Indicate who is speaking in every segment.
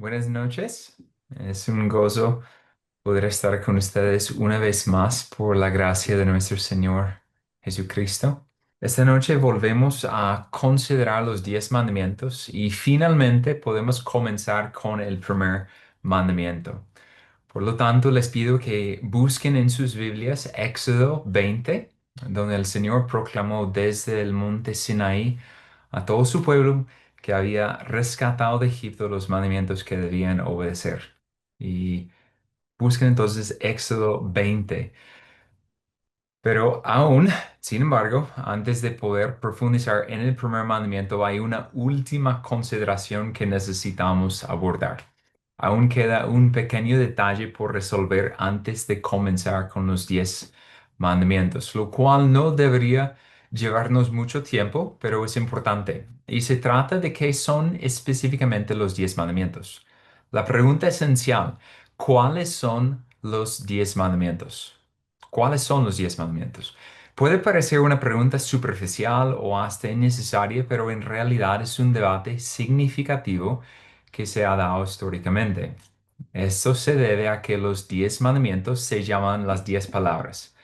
Speaker 1: Buenas noches. Es un gozo poder estar con ustedes una vez más por la gracia de nuestro Señor Jesucristo. Esta noche volvemos a considerar los 10 mandamientos y finalmente podemos comenzar con el primer mandamiento. Por lo tanto, les pido que busquen en sus Biblias Éxodo 20, donde el Señor proclamó desde el monte Sinaí a todo su pueblo que había rescatado de Egipto los mandamientos que debían obedecer. Y busquen entonces Éxodo 20. Pero aún, sin embargo, antes de poder profundizar en el primer mandamiento, hay una última consideración que necesitamos abordar. Aún queda un pequeño detalle por resolver antes de comenzar con los 10 mandamientos, lo cual no debería llevarnos mucho tiempo, pero es importante. Y se trata de qué son específicamente los 10 mandamientos. La pregunta esencial, ¿cuáles son los 10 mandamientos? ¿Cuáles son los 10 mandamientos? Puede parecer una pregunta superficial o hasta innecesaria, pero en realidad es un debate significativo que se ha dado históricamente. Esto se debe a que los 10 mandamientos se llaman las 10 palabras.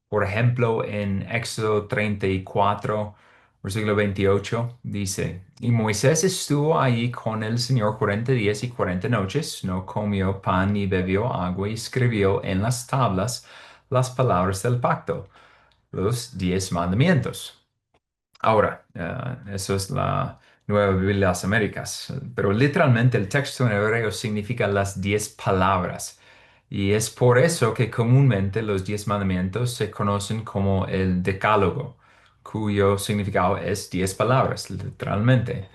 Speaker 1: Por ejemplo, en Éxodo 34, versículo 28, dice, y Moisés estuvo allí con el Señor 40 días y 40 noches, no comió pan ni bebió agua y escribió en las tablas las palabras del pacto, los 10 mandamientos. Ahora, eso es la Nueva Biblia de las Américas, pero literalmente el texto en hebreo significa las 10 palabras. Y es por eso que comúnmente los 10 mandamientos se conocen como el Decálogo, cuyo significado es 10 palabras, literalmente.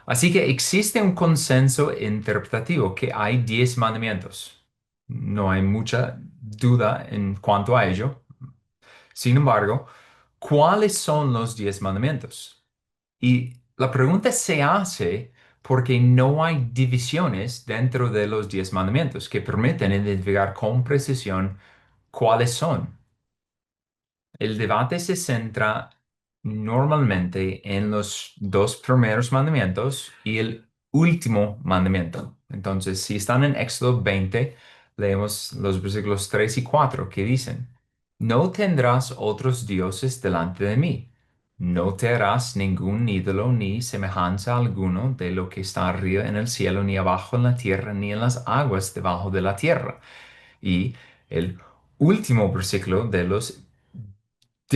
Speaker 1: Así que existe un consenso interpretativo que hay 10 mandamientos. No hay mucha duda en cuanto a ello. Sin embargo, ¿cuáles son los 10 mandamientos? Y la pregunta se hace porque no hay divisiones dentro de los 10 mandamientos que permiten identificar con precisión cuáles son. El debate se centra normalmente en los dos primeros mandamientos y el último mandamiento. Entonces, si están en Éxodo 20, leemos los versículos 3 y 4 que dicen, no tendrás otros dioses delante de mí. No te harás ningún ídolo ni semejanza alguno de lo que está arriba en el cielo, ni abajo en la tierra, ni en las aguas debajo de la tierra. Y el último versículo de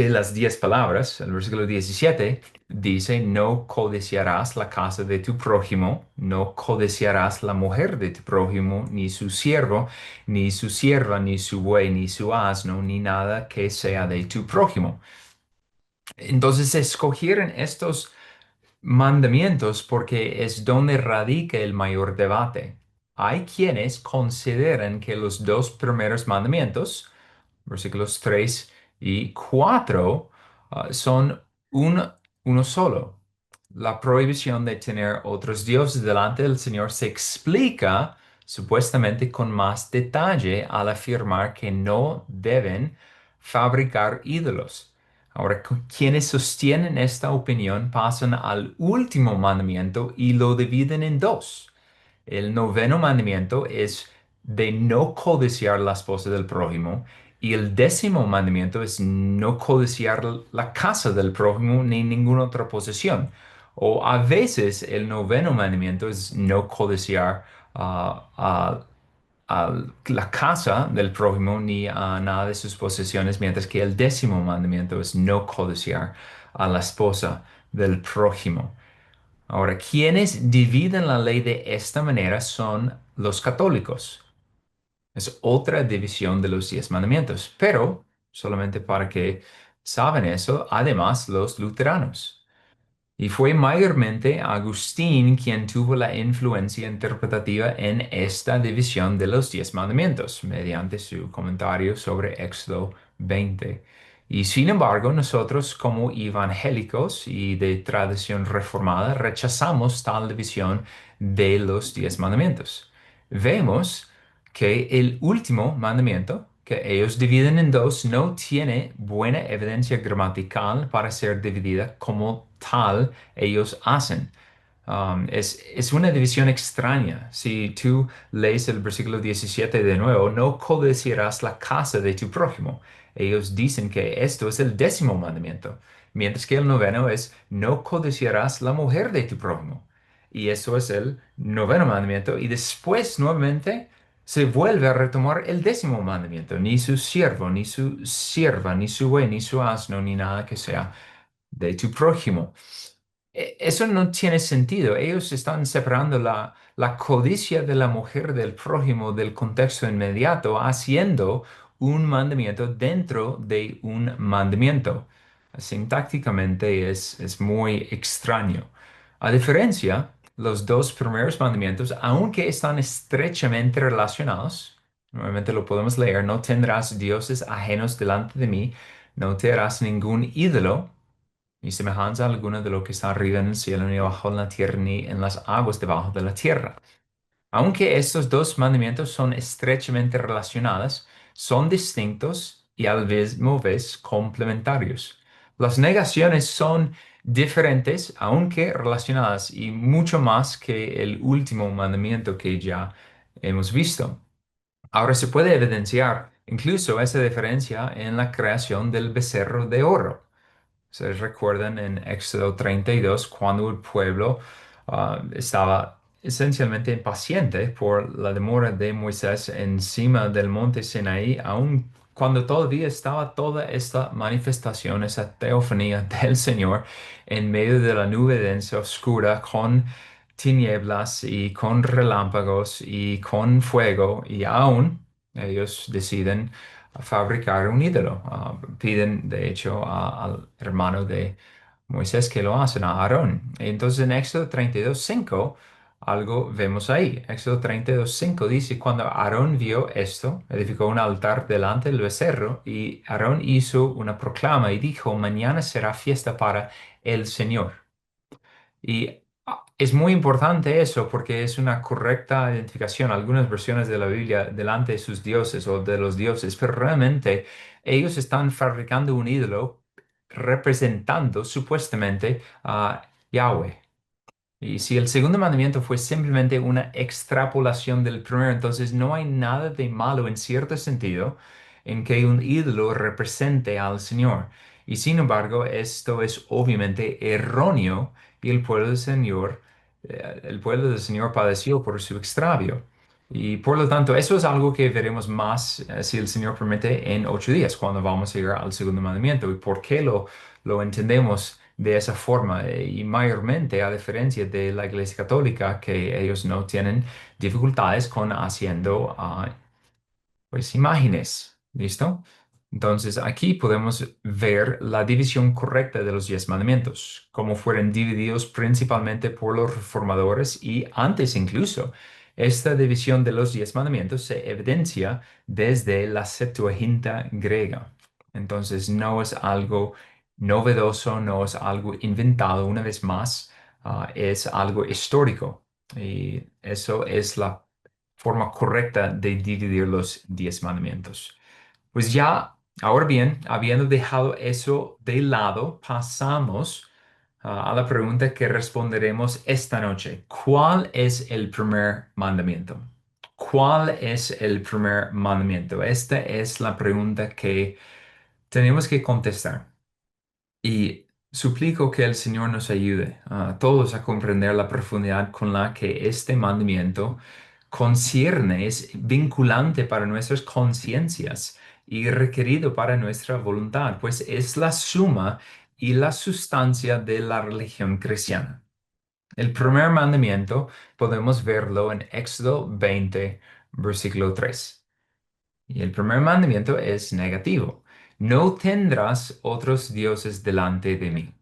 Speaker 1: las 10 palabras, el versículo 17 dice, no codiciarás la casa de tu prójimo, no codiciarás la mujer de tu prójimo, ni su siervo, ni su sierva, ni su buey, ni su asno, ni nada que sea de tu prójimo. Entonces escogieron estos mandamientos porque es donde radica el mayor debate. Hay quienes consideran que los dos primeros mandamientos, versículos 3 y 4, son uno solo. La prohibición de tener otros dioses delante del Señor se explica supuestamente con más detalle al afirmar que no deben fabricar ídolos. Ahora, quienes sostienen esta opinión pasan al último mandamiento y lo dividen en dos. El noveno mandamiento es de no codiciar la esposa del prójimo y el 10.º mandamiento es no codiciar la casa del prójimo ni ninguna otra posesión. O a veces el noveno mandamiento es no codiciar a la casa del prójimo ni a nada de sus posesiones, mientras que el 10.º mandamiento es no codiciar a la esposa del prójimo. Ahora, quienes dividen la ley de esta manera son los católicos. Es otra división de los 10 mandamientos, pero solamente para que saben eso, además los luteranos. Y fue mayormente Agustín quien tuvo la influencia interpretativa en esta división de los 10 mandamientos, mediante su comentario sobre Éxodo 20. Y sin embargo, nosotros como evangélicos y de tradición reformada rechazamos tal división de los 10 mandamientos. Vemos que el último mandamiento, que ellos dividen en dos, no tiene buena evidencia gramatical para ser dividida como tal ellos hacen. Es una división extraña. Si tú lees el versículo 17 de nuevo, no codiciarás la casa de tu prójimo. Ellos dicen que esto es el 10.º mandamiento, mientras que el noveno es no codiciarás la mujer de tu prójimo. Y eso es el noveno mandamiento. Y después nuevamente se vuelve a retomar el 10.º mandamiento. Ni su siervo, ni su sierva, ni su buey, ni su asno, ni nada que sea de tu prójimo. Eso no tiene sentido. Ellos están separando la codicia de la mujer del prójimo del contexto inmediato, haciendo un mandamiento dentro de un mandamiento. Sintácticamente es muy extraño. A diferencia, los dos primeros mandamientos, aunque están estrechamente relacionados, nuevamente lo podemos leer, no tendrás dioses ajenos delante de mí, no te harás ningún ídolo ni semejanza alguna de lo que está arriba en el cielo, ni abajo en la tierra, ni en las aguas debajo de la tierra. Aunque estos dos mandamientos son estrechamente relacionados, son distintos y al mismo vez complementarios. Las negaciones son diferentes, aunque relacionadas, y mucho más que el último mandamiento que ya hemos visto. Ahora se puede evidenciar incluso esa diferencia en la creación del becerro de oro. Ustedes recuerdan en Éxodo 32 cuando el pueblo estaba esencialmente impaciente por la demora de Moisés encima del monte Sinaí, aun cuando todavía estaba toda esta manifestación, esa teofanía del Señor en medio de la nube densa oscura con tinieblas y con relámpagos y con fuego, y aún ellos deciden a fabricar un ídolo. Piden, de hecho, al hermano de Moisés que lo hacen, a Aarón. Entonces, en Éxodo 32:5, algo vemos ahí. Éxodo 32:5 dice, cuando Aarón vio esto, edificó un altar delante del becerro y Aarón hizo una proclama y dijo, mañana será fiesta para el Señor. Y es muy importante eso porque es una correcta identificación. Algunas versiones de la Biblia delante de sus dioses o de los dioses, pero realmente ellos están fabricando un ídolo representando supuestamente a Yahweh. Y si el segundo mandamiento fue simplemente una extrapolación del primero, entonces no hay nada de malo en cierto sentido en que un ídolo represente al Señor. Y sin embargo, esto es obviamente erróneo y el pueblo del Señor padeció por su extravio. Y por lo tanto, eso es algo que veremos más, si el Señor permite, en 8 días, cuando vamos a llegar al segundo mandamiento. ¿Y por qué lo entendemos de esa forma? Y mayormente, a diferencia de la Iglesia Católica, que ellos no tienen dificultades con haciendo pues imágenes. ¿Listo? Entonces aquí podemos ver la división correcta de los 10 mandamientos, cómo fueron divididos principalmente por los reformadores y antes incluso. Esta división de los 10 mandamientos se evidencia desde la Septuaginta griega. Entonces no es algo novedoso, no es algo inventado una vez más, es algo histórico. Y eso es la forma correcta de dividir los 10 mandamientos. Pues ya, ahora bien, habiendo dejado eso de lado, pasamos a la pregunta que responderemos esta noche. ¿Cuál es el primer mandamiento? ¿Cuál es el primer mandamiento? Esta es la pregunta que tenemos que contestar. Y suplico que el Señor nos ayude a todos a comprender la profundidad con la que este mandamiento concierne, es vinculante para nuestras conciencias y requerido para nuestra voluntad, pues es la suma y la sustancia de la religión cristiana. El primer mandamiento podemos verlo en Éxodo 20, versículo 3. Y el primer mandamiento es negativo. No tendrás otros dioses delante de mí.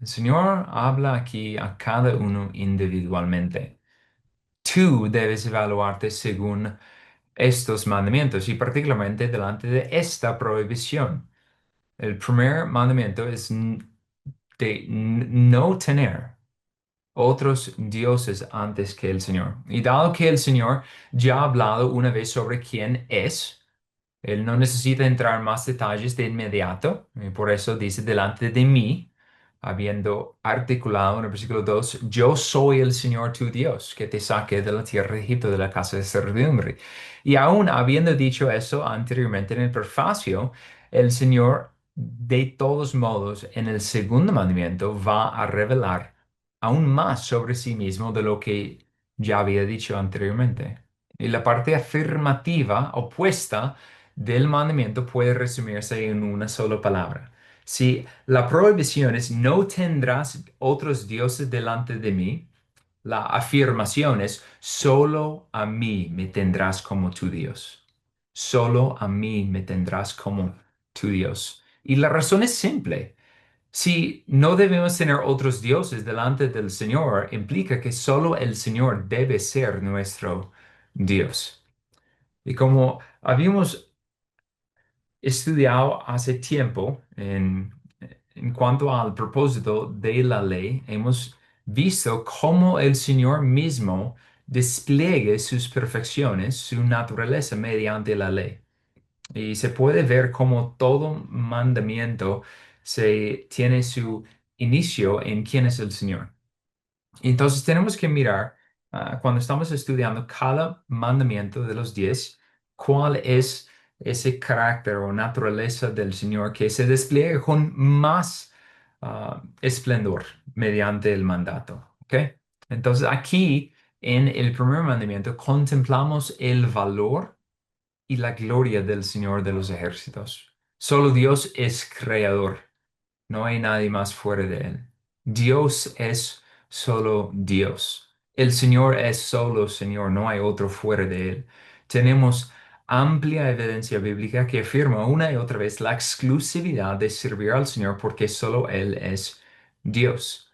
Speaker 1: El Señor habla aquí a cada uno individualmente. Tú debes evaluarte según estos mandamientos y particularmente delante de esta prohibición. El primer mandamiento es de no tener otros dioses antes que el Señor. Y dado que el Señor ya ha hablado una vez sobre quién es, él no necesita entrar en más detalles de inmediato, y por eso dice delante de mí. habiendo articulado en el versículo 2, yo soy el Señor tu Dios, que te saqué de la tierra de Egipto, de la casa de servidumbre. Y aún habiendo dicho eso anteriormente en el prefacio, el Señor, de todos modos, en el segundo mandamiento va a revelar aún más sobre sí mismo de lo que ya había dicho anteriormente. Y la parte afirmativa opuesta del mandamiento puede resumirse en una sola palabra. Si la prohibición es no tendrás otros dioses delante de mí, la afirmación es solo a mí me tendrás como tu Dios. Solo a mí me tendrás como tu Dios. Y la razón es simple. Si no debemos tener otros dioses delante del Señor, implica que solo el Señor debe ser nuestro Dios. Y como habíamos estudiado hace tiempo en cuanto al propósito de la ley, hemos visto cómo el Señor mismo despliegue sus perfecciones, su naturaleza mediante la ley. Y se puede ver cómo todo mandamiento se tiene su inicio en quién es el Señor. Entonces tenemos que mirar, cuando estamos estudiando cada mandamiento de los 10, cuál es ese carácter o naturaleza del Señor que se despliega con más esplendor mediante el mandato. ¿Ok? Entonces aquí en el primer mandamiento contemplamos el valor y la gloria del Señor de los ejércitos. Solo Dios es creador. No hay nadie más fuera de él. Dios es solo Dios. El Señor es solo Señor, no hay otro fuera de él. Tenemos amplia evidencia bíblica que afirma una y otra vez la exclusividad de servir al Señor porque solo Él es Dios.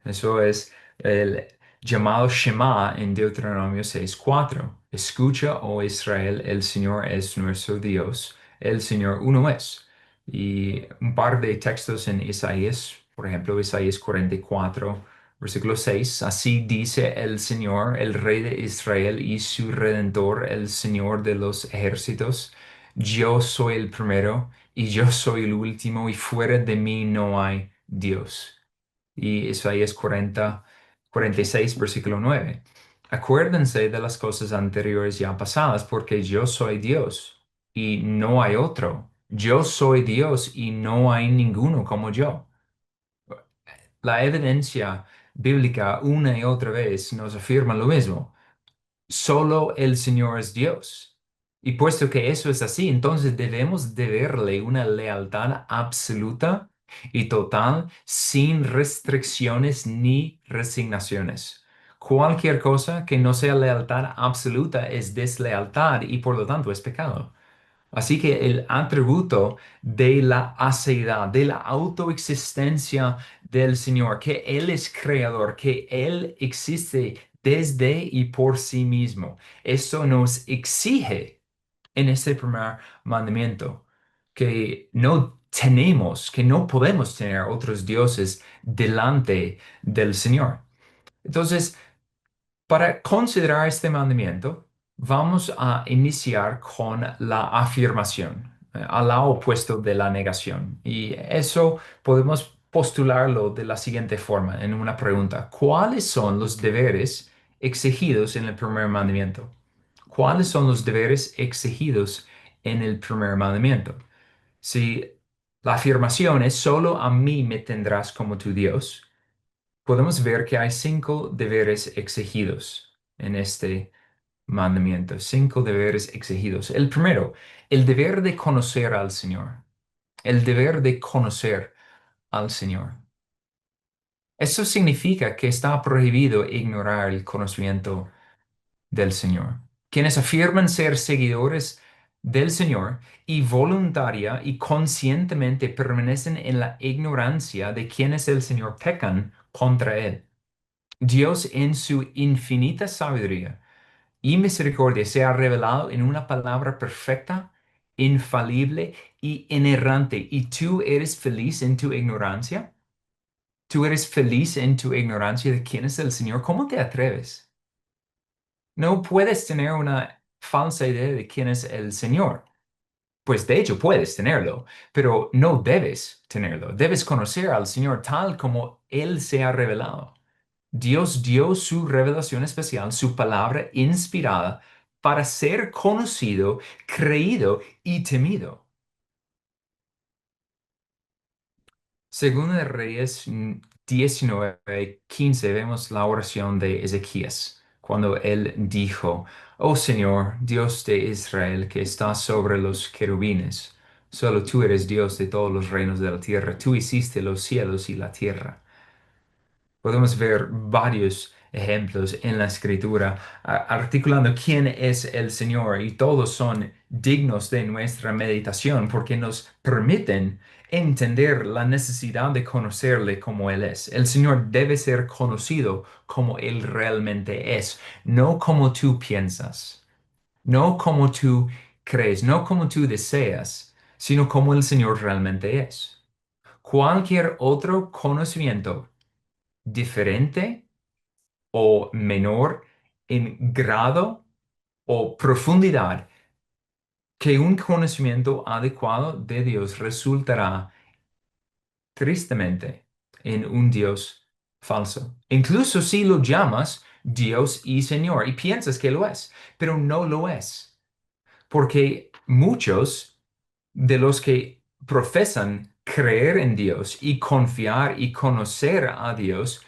Speaker 1: Eso es el llamado Shema en Deuteronomio 6:4. Escucha, oh Israel, el Señor es nuestro Dios, el Señor uno es. Y un par de textos en Isaías, por ejemplo, Isaías 44, versículo 6. Así dice el Señor, el Rey de Israel y su Redentor, el Señor de los ejércitos. Yo soy el primero y yo soy el último y fuera de mí no hay Dios. Y Isaías 46, versículo 9. Acuérdense de las cosas anteriores ya pasadas, porque yo soy Dios y no hay otro. Yo soy Dios y no hay ninguno como yo. La evidencia bíblica una y otra vez nos afirma lo mismo. Solo el Señor es Dios. Y puesto que eso es así, entonces debemos deberle una lealtad absoluta y total, sin restricciones ni resignaciones. Cualquier cosa que no sea lealtad absoluta es deslealtad y por lo tanto es pecado. Así que el atributo de la aseidad, de la autoexistencia del Señor, que Él es creador, que Él existe desde y por sí mismo, eso nos exige en este primer mandamiento que no tenemos, que no podemos tener otros dioses delante del Señor. Entonces, para considerar este mandamiento, vamos a iniciar con la afirmación, al lado opuesto de la negación. Y eso podemos postularlo de la siguiente forma, en una pregunta. ¿Cuáles son los deberes exigidos en el primer mandamiento? ¿Cuáles son los deberes exigidos en el primer mandamiento? Si la afirmación es solo a mí me tendrás como tu Dios, podemos ver que hay 5 deberes exigidos en este mandamiento, 5 deberes exigidos. El primero, el deber de conocer al Señor, el deber de conocer al Señor. Eso significa que está prohibido ignorar el conocimiento del Señor. Quienes afirman ser seguidores del Señor y voluntaria y conscientemente permanecen en la ignorancia de quién es el Señor pecan contra Él. Dios en su infinita sabiduría y misericordia se ha revelado en una palabra perfecta, infalible y inerrante. ¿Y tú eres feliz en tu ignorancia? ¿Tú eres feliz en tu ignorancia de quién es el Señor? ¿Cómo te atreves? No puedes tener una falsa idea de quién es el Señor. Pues de hecho puedes tenerlo, pero no debes tenerlo. Debes conocer al Señor tal como Él se ha revelado. Dios dio su revelación especial, su palabra inspirada, para ser conocido, creído y temido. Según de Reyes 19:15 vemos la oración de Ezequías, cuando él dijo, Oh Señor, Dios de Israel, que estás sobre los querubines, solo tú eres Dios de todos los reinos de la tierra, tú hiciste los cielos y la tierra. Podemos ver varios ejemplos en la escritura articulando quién es el Señor y todos son dignos de nuestra meditación porque nos permiten entender la necesidad de conocerle como Él es. El Señor debe ser conocido como Él realmente es, no como tú piensas, no como tú crees, no como tú deseas, sino como el Señor realmente es. Cualquier otro conocimiento diferente o menor en grado o profundidad que un conocimiento adecuado de Dios resultará tristemente en un Dios falso. Incluso si lo llamas Dios y Señor y piensas que lo es, pero no lo es, porque muchos de los que profesan creer en Dios y confiar y conocer a Dios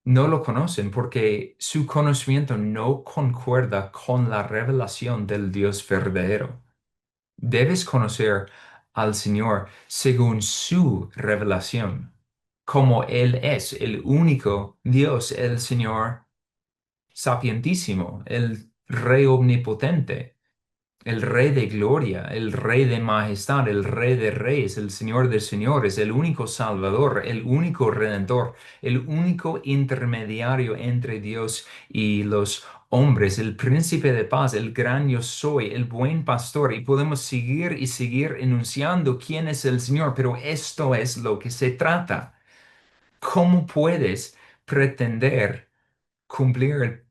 Speaker 1: no lo conocen porque su conocimiento no concuerda con la revelación del Dios verdadero. Debes conocer al Señor según su revelación, como Él es el único Dios, el Señor sapientísimo, el Rey omnipotente, el Rey de gloria, el Rey de majestad, el Rey de reyes, el Señor de señores, el único Salvador, el único Redentor, el único intermediario entre Dios y los hombres, el Príncipe de paz, el gran yo soy, el buen pastor. Y podemos seguir y seguir enunciando quién es el Señor, pero esto es lo que se trata. ¿Cómo puedes pretender cumplir el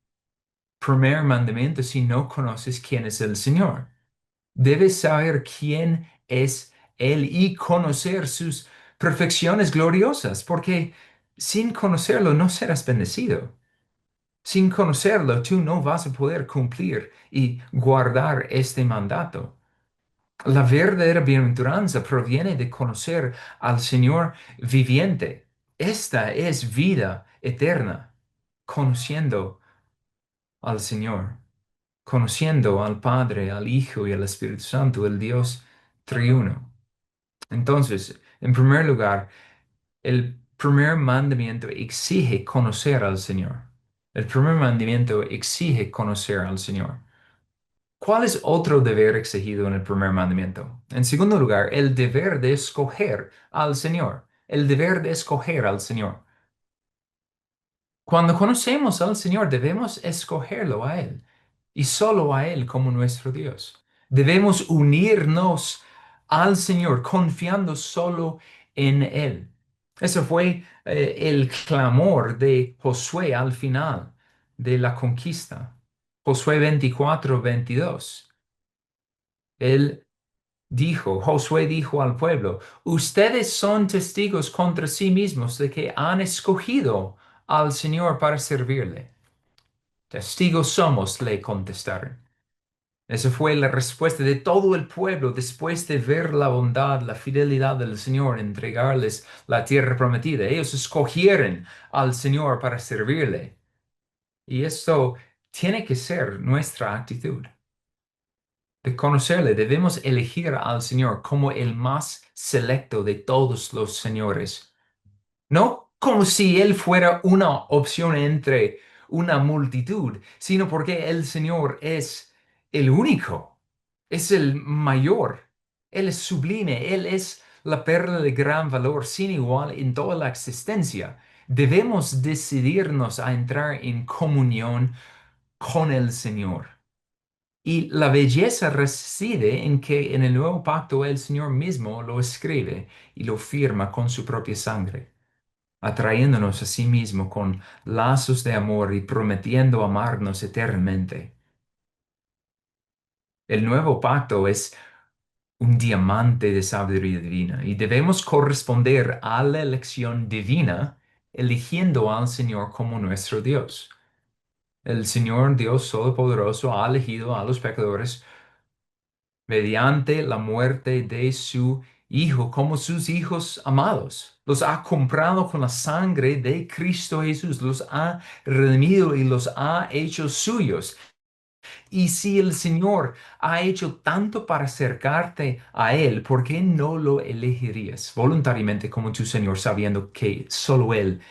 Speaker 1: primer mandamiento si no conoces quién es el Señor? Debes saber quién es Él y conocer sus perfecciones gloriosas, porque sin conocerlo no serás bendecido. Sin conocerlo, tú no vas a poder cumplir y guardar este mandato. La verdadera bienaventuranza proviene de conocer al Señor viviente. Esta es vida eterna, conociendo al Señor, conociendo al Padre, al Hijo y al Espíritu Santo, el Dios triuno. Entonces, en primer lugar, el primer mandamiento exige conocer al Señor. El primer mandamiento exige conocer al Señor. ¿Cuál es otro deber exigido en el primer mandamiento? En segundo lugar, el deber de escoger al Señor. El deber de escoger al Señor. Cuando conocemos al Señor, debemos escogerlo a Él y solo a Él como nuestro Dios. Debemos unirnos al Señor confiando solo en Él. Eso fue el clamor de Josué al final de la conquista. Josué 24:22. Él Josué dijo al pueblo, ustedes son testigos contra sí mismos de que han escogido al Señor para servirle. Testigos somos, le contestaron. Esa fue la respuesta de todo el pueblo después de ver la bondad, la fidelidad del Señor, entregarles la tierra prometida. Ellos escogieron al Señor para servirle. Y esto tiene que ser nuestra actitud. De conocerle, debemos elegir al Señor como el más selecto de todos los señores. No como si Él fuera una opción entre una multitud, sino porque el Señor es el único, es el mayor, Él es sublime, Él es la perla de gran valor sin igual en toda la existencia. Debemos decidirnos a entrar en comunión con el Señor. Y la belleza reside en que en el nuevo pacto el Señor mismo lo escribe y lo firma con su propia sangre, atrayéndonos a sí mismo con lazos de amor y prometiendo amarnos eternamente. El nuevo pacto es un diamante de sabiduría divina y debemos corresponder a la elección divina eligiendo al Señor como nuestro Dios. El Señor Dios Todopoderoso ha elegido a los pecadores mediante la muerte de su Hijo como sus hijos amados. Los ha comprado con la sangre de Cristo Jesús, los ha redimido y los ha hecho suyos. Y si el Señor ha hecho tanto para acercarte a Él, ¿por qué no lo elegirías voluntariamente como tu Señor, sabiendo que solo Él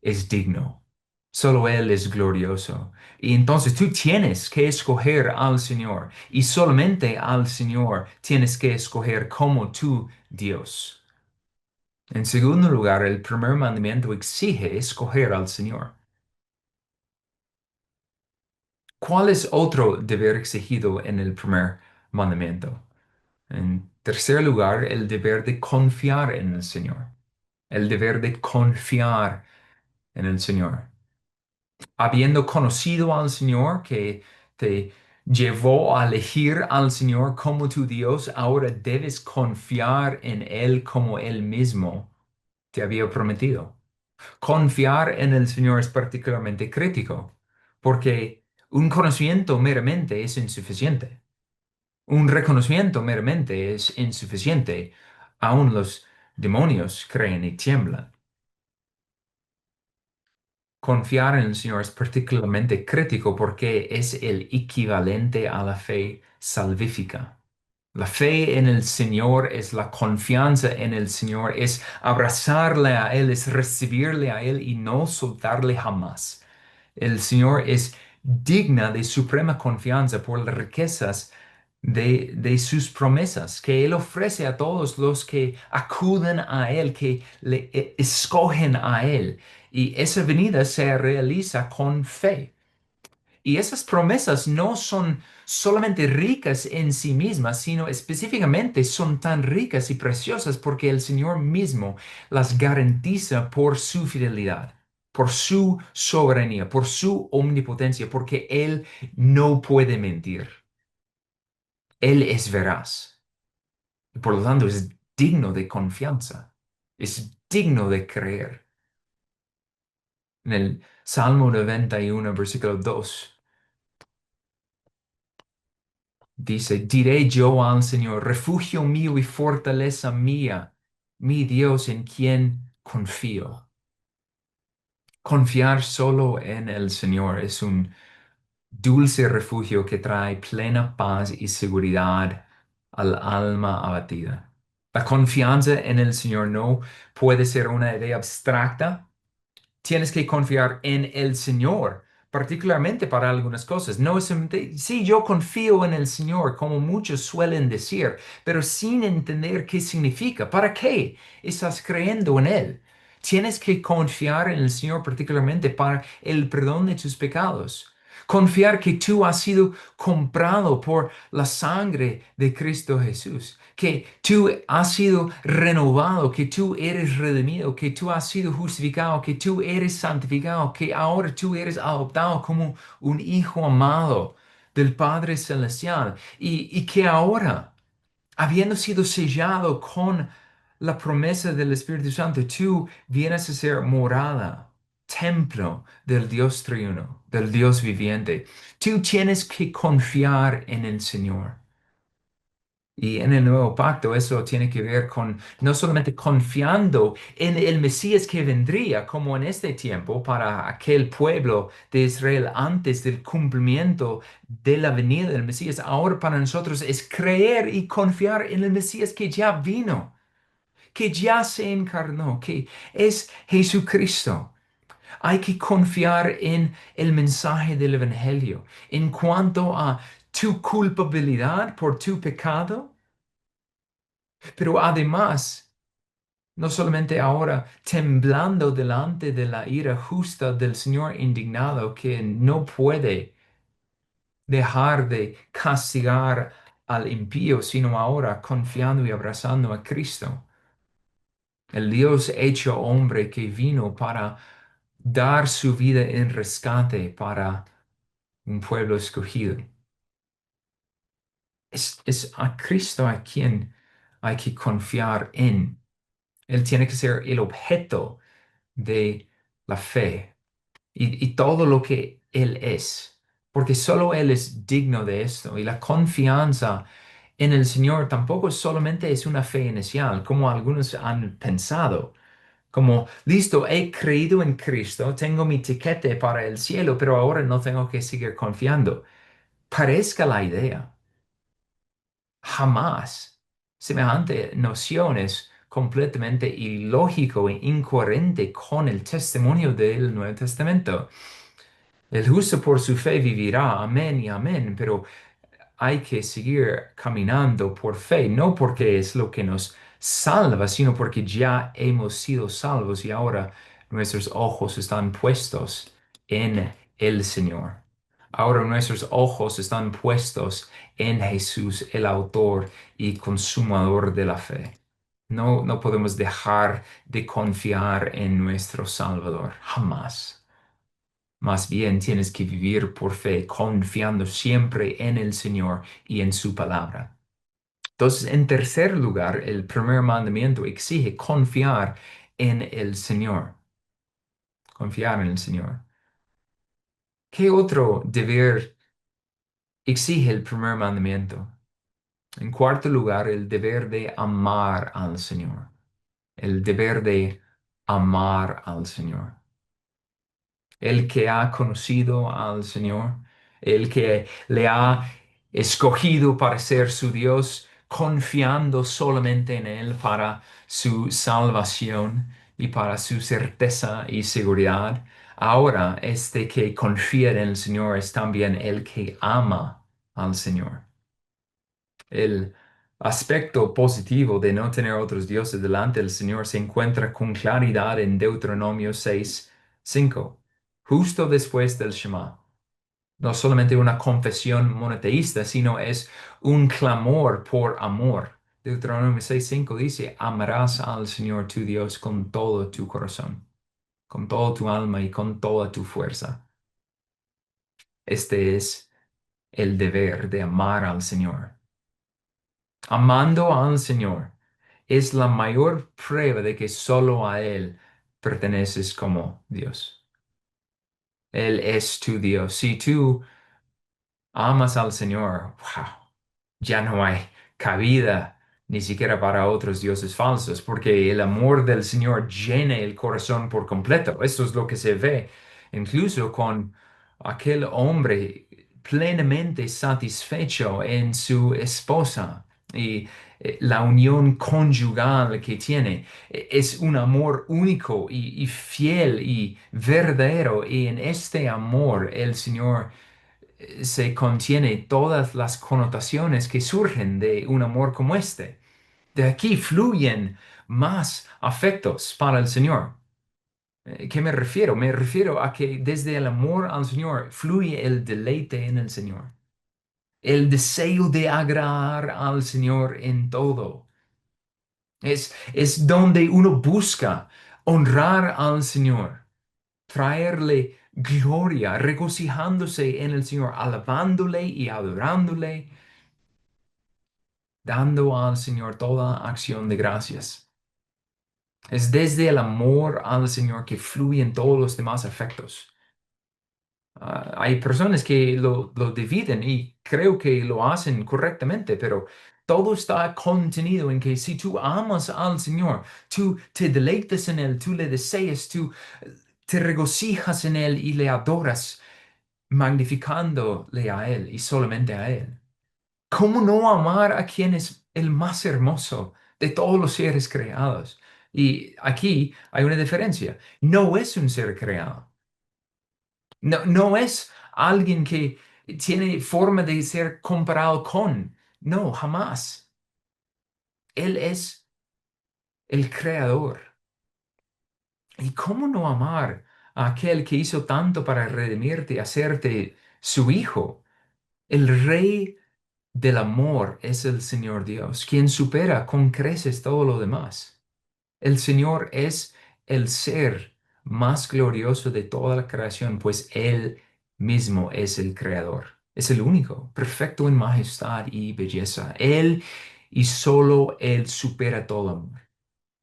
Speaker 1: es digno? Solo Él es glorioso. Y entonces tú tienes que escoger al Señor y solamente al Señor tienes que escoger como tu Dios. En segundo lugar, el primer mandamiento exige escoger al Señor. ¿Cuál es otro deber exigido en el primer mandamiento? En tercer lugar, el deber de confiar en el Señor. El deber de confiar en el Señor. Habiendo conocido al Señor que te llevó a elegir al Señor como tu Dios, ahora debes confiar en Él como Él mismo te había prometido. Confiar en el Señor es particularmente crítico, porque un conocimiento meramente es insuficiente. Un reconocimiento meramente es insuficiente. Aún los demonios creen y tiemblan. Confiar en el Señor es particularmente crítico porque es el equivalente a la fe salvífica. La fe en el Señor es la confianza en el Señor, es abrazarle a Él, es recibirle a Él y no soltarle jamás. El Señor es digna de suprema confianza por las riquezas de sus promesas que Él ofrece a todos los que acuden a Él, que le escogen a Él. Y esa venida se realiza con fe. Y esas promesas no son solamente ricas en sí mismas, sino específicamente son tan ricas y preciosas porque el Señor mismo las garantiza por su fidelidad, por su soberanía, por su omnipotencia, porque Él no puede mentir. Él es veraz. Y por lo tanto es digno de confianza, es digno de creer. En el Salmo 91, versículo 2. Dice, diré yo al Señor, refugio mío y fortaleza mía, mi Dios en quien confío. Confiar solo en el Señor es un dulce refugio que trae plena paz y seguridad al alma abatida. La confianza en el Señor no puede ser una idea abstracta. Tienes que confiar en el Señor, particularmente para algunas cosas. No es solamente, sí, yo confío en el Señor, como muchos suelen decir, pero sin entender qué significa. ¿Para qué estás creyendo en Él? Tienes que confiar en el Señor particularmente para el perdón de tus pecados. Confiar que tú has sido comprado por la sangre de Cristo Jesús, que tú has sido renovado, que tú eres redimido, que tú has sido justificado, que tú eres santificado, que ahora tú eres adoptado como un hijo amado del Padre Celestial y que ahora, habiendo sido sellado con la promesa del Espíritu Santo, tú vienes a ser morada, templo del Dios triuno, del Dios viviente. Tú tienes que confiar en el Señor. Y en el nuevo pacto eso tiene que ver con no solamente confiando en el Mesías que vendría, como en este tiempo, para aquel pueblo de Israel antes del cumplimiento de la venida del Mesías, ahora para nosotros es creer y confiar en el Mesías que ya vino, que ya se encarnó, que es Jesucristo. Hay que confiar en el mensaje del Evangelio en cuanto a tu culpabilidad por tu pecado, pero además, no solamente ahora temblando delante de la ira justa del Señor indignado que no puede dejar de castigar al impío, sino ahora confiando y abrazando a Cristo, el Dios hecho hombre que vino para dar su vida en rescate para un pueblo escogido. Es a Cristo a quien hay que confiar en. Él tiene que ser el objeto de la fe y todo lo que Él es, porque solo Él es digno de esto. Y la confianza en el Señor tampoco solamente es una fe inicial, como algunos han pensado. Como, listo, he creído en Cristo, tengo mi tiquete para el cielo, pero ahora no tengo que seguir confiando. Parezca la idea. Jamás. Semejante noción es completamente ilógico e incoherente con el testimonio del Nuevo Testamento. El justo por su fe vivirá, amén y amén, pero hay que seguir caminando por fe, no porque es lo que nos salva, sino porque ya hemos sido salvos y ahora nuestros ojos están puestos en el Señor. Ahora nuestros ojos están puestos en Jesús, el autor y consumador de la fe. No, no podemos dejar de confiar en nuestro Salvador, jamás. Más bien tienes que vivir por fe, confiando siempre en el Señor y en su palabra. Entonces, en tercer lugar, el primer mandamiento exige confiar en el Señor. Confiar en el Señor. ¿Qué otro deber exige el primer mandamiento? En cuarto lugar, el deber de amar al Señor. El deber de amar al Señor. El que ha conocido al Señor, el que le ha escogido para ser su Dios, confiando solamente en Él para su salvación y para su certeza y seguridad. Ahora, este que confía en el Señor es también el que ama al Señor. El aspecto positivo de no tener otros dioses delante del Señor se encuentra con claridad en Deuteronomio 6:5, justo después del Shema. No solamente una confesión monoteísta, sino es un clamor por amor. Deuteronomio 6:5 dice, amarás al Señor tu Dios con todo tu corazón, con toda tu alma y con toda tu fuerza. Este es el deber de amar al Señor. Amando al Señor es la mayor prueba de que solo a Él perteneces como Dios. Él es tu Dios. Si tú amas al Señor, wow, ya no hay cabida ni siquiera para otros dioses falsos, porque el amor del Señor llena el corazón por completo. Esto es lo que se ve incluso con aquel hombre plenamente satisfecho en su esposa y la unión conyugal que tiene. Es un amor único y fiel y verdadero, y en este amor el Señor se contiene todas las connotaciones que surgen de un amor como este. De aquí fluyen más afectos para el Señor. ¿Qué me refiero? Me refiero a que desde el amor al Señor fluye el deleite en el Señor, el deseo de agradar al Señor en todo. Es donde uno busca honrar al Señor, traerle gloria, regocijándose en el Señor, alabándole y adorándole, dando al Señor toda acción de gracias. Es desde el amor al Señor que fluyen todos los demás afectos. Hay personas que lo dividen y creo que lo hacen correctamente, pero todo está contenido en que si tú amas al Señor, tú te deleitas en Él, tú le deseas, tú te regocijas en Él y le adoras, magnificándole a Él y solamente a Él. ¿Cómo no amar a quien es el más hermoso de todos los seres creados? Y aquí hay una diferencia. No es un ser creado. No, no es alguien que tiene forma de ser comparado con. No, jamás. Él es el creador. ¿Y cómo no amar a aquel que hizo tanto para redimirte y hacerte su hijo? El rey del amor es el Señor Dios, quien supera con creces todo lo demás. El Señor es el ser más glorioso de toda la creación, pues Él mismo es el creador. Es el único, perfecto en majestad y belleza. Él y solo Él supera todo amor.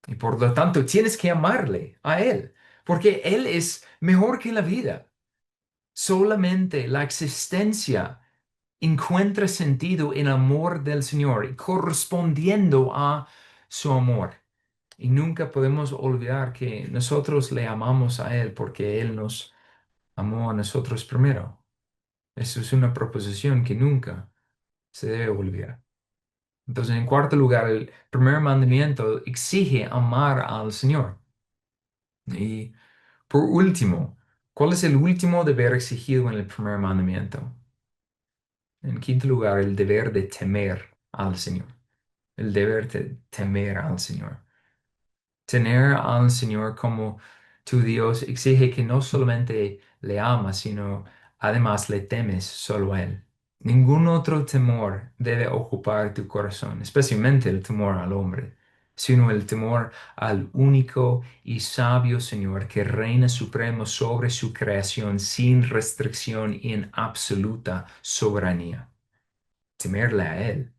Speaker 1: Y por lo tanto, tienes que amarle a Él, porque Él es mejor que la vida. Solamente la existencia encuentra sentido en amor del Señor y correspondiendo a su amor. Y nunca podemos olvidar que nosotros le amamos a Él porque Él nos amó a nosotros primero. Eso es una proposición que nunca se debe olvidar. Entonces, en cuarto lugar, el primer mandamiento exige amar al Señor. Y por último, ¿cuál es el último deber exigido en el primer mandamiento? En quinto lugar, el deber de temer al Señor. El deber de temer al Señor. Tener al Señor como tu Dios exige que no solamente le amas, sino además le temes solo a Él. Ningún otro temor debe ocupar tu corazón, especialmente el temor al hombre, sino el temor al único y sabio Señor que reina supremo sobre su creación sin restricción y en absoluta soberanía. Temerle a Él.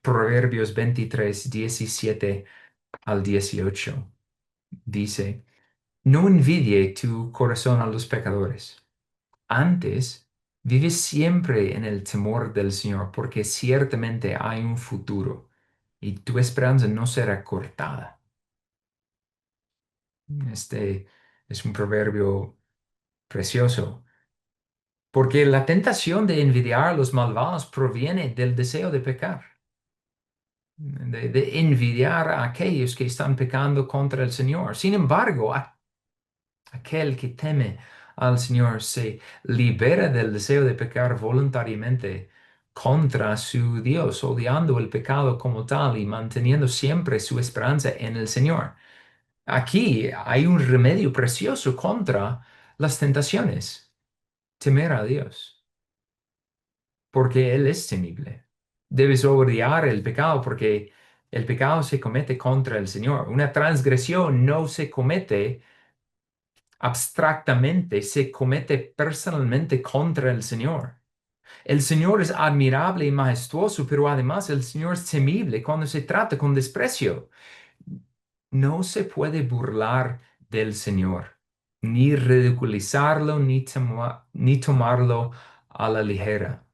Speaker 1: Proverbios 23, 17 al 18 dice, no envidie tu corazón a los pecadores. Antes, vive siempre en el temor del Señor, porque ciertamente hay un futuro y tu esperanza no será cortada. Este es un proverbio precioso, porque la tentación de envidiar a los malvados proviene del deseo de pecar, de envidiar a aquellos que están pecando contra el Señor. Sin embargo, aquel que teme al Señor se libera del deseo de pecar voluntariamente contra su Dios, odiando el pecado como tal y manteniendo siempre su esperanza en el Señor. Aquí hay un remedio precioso contra las tentaciones, temer a Dios, porque Él es temible. Debes odiar el pecado porque el pecado se comete contra el Señor. Una transgresión no se comete abstractamente, se comete personalmente contra el Señor. El Señor es admirable y majestuoso, pero además el Señor es temible cuando se trata con desprecio. No se puede burlar del Señor, ni ridiculizarlo, ni tomarlo a la ligera.